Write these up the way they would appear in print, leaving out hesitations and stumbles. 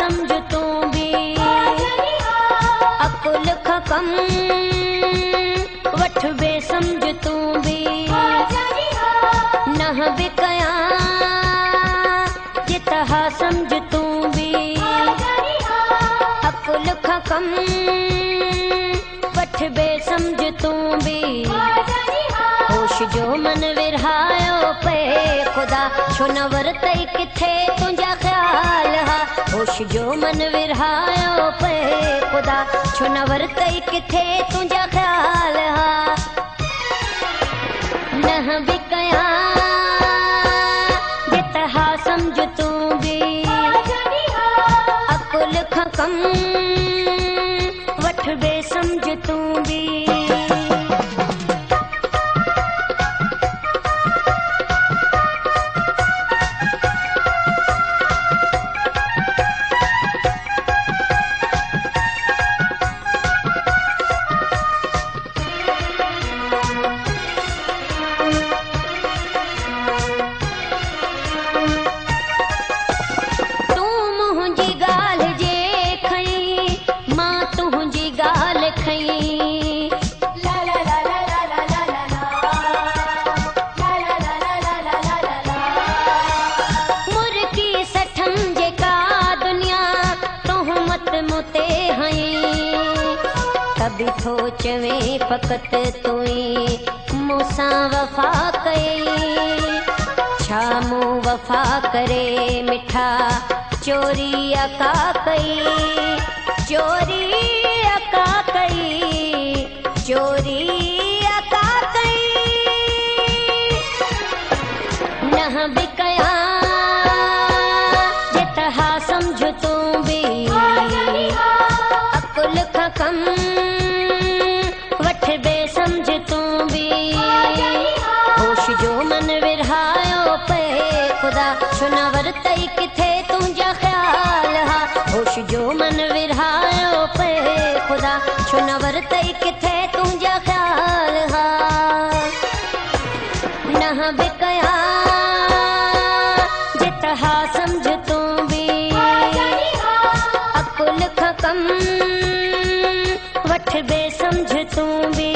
समझ तू भी अकुल खां कम वठ बे समझ तू भी नह बि कयां जितहा समझ तू भी अकुल खां कम वठ बे समझ तू भी होश जो मन विरहायो पे खुदा छो न वरतई किथे तुंहिंजा ख्याल हा होश जो मन विरहायो पे खुदा छो न वरतई किथे तुंहिंजा ख्याल हा नह बि कयां जितहा समझ तू भी अकुल खां कम वठ बे समझ तू भी कभी थो चवे फ़क़त तुई मूंसां वफ़ा कई छा मूं वफ़ा करे मिठा चोरी अका कई चोरी अका कई चोरी अका कई नह बि कयां जितहा समझ तू भी अकुल खां कम वठ बे समझ तू भी होश जो मन विरहायो पे खुदा छो न वरतई किथे तुंहिंजा ख्याल हा होश जो मन विरहायो पे खुदा छो न वरतई किथे तुंहिंजा ख्याल हा नह बि कयां जितहा समझ तू भी अकुल खां कम वठ बे समझ तू भी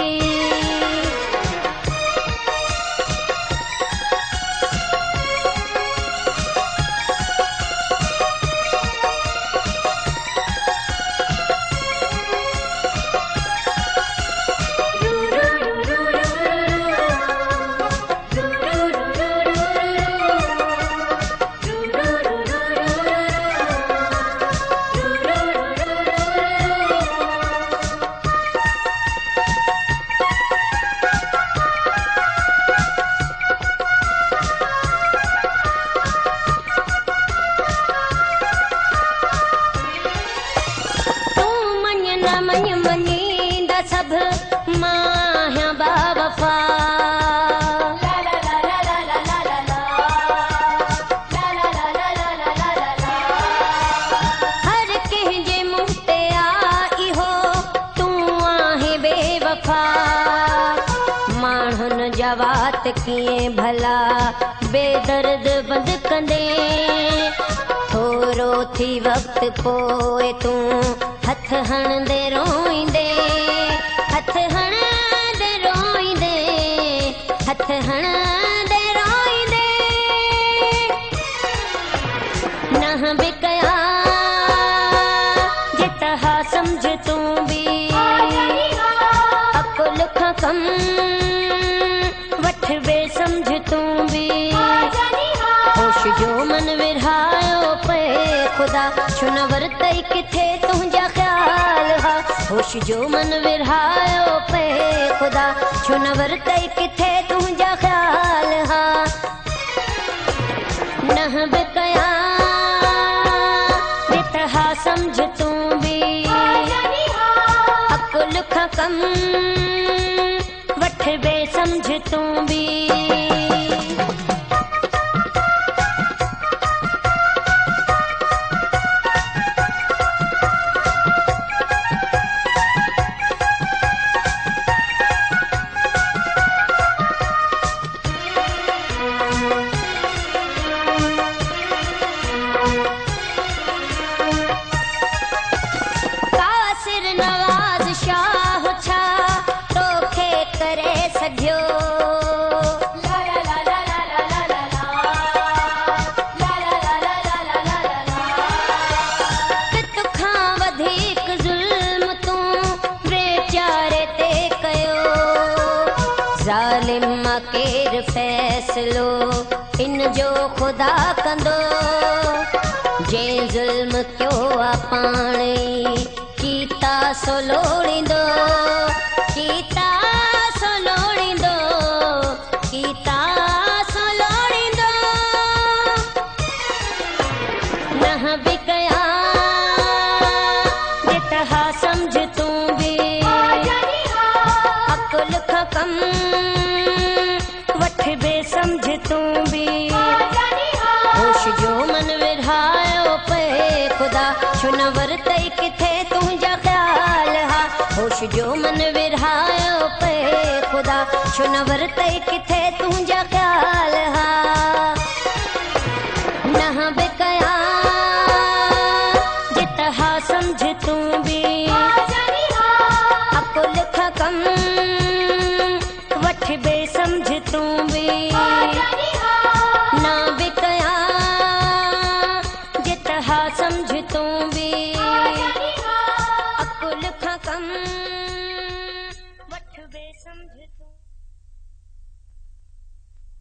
सब मां बावफा हर कंहिंजे मुंह ते आ इहो तूं आहे बेवफा माण्हुनि जा वात कीअं भला बेदर्द बंदि कंदे थोरो थी वक़्तु पोइ तूं हथ हणंदे रोईंदे हथ हणंदे रोईंदे हथ हणंदे रोईंदे नह बि कयां जितहा समझ तू भी अकुल खां कम वठ बे समझ तू भी होश जो मन विरहायो पे खुदा छो न वरतई किथे तुंहिंजा ख्याल हा होश जो मन विरहायो पे खुदा छो न वरतई किथे तुंहिंजा ख्याल हा नह बि कयां जितहा समझ तू भी अकुल खां कम वठ बे समझ तू भी ख़ुदा कंदो जे ज़ुल्म कयो आ पाणे कीता सो लोड़ींदो कीता सो लोड़ींदो कीता सो लोड़ींदो न बि कया जितहा समझ तूं बि अकुल खां कम वठ बे समझ तूं बि होश जो मन विरहायो पे ख़ुदा छो न वरतई किथे तुंहिंजा ख़्याल हा होश जो मन विरहायो पे ख़ुदा छो न वरतई किथे तुंहिंजा ख़्याल हा न बि कया जितहा समझ तूं बि अकुल खां कम वठ बे समझ तूं बि ना बि कया जितहा समझ तूं बि अकुल खां कम वठ बे समझ तूं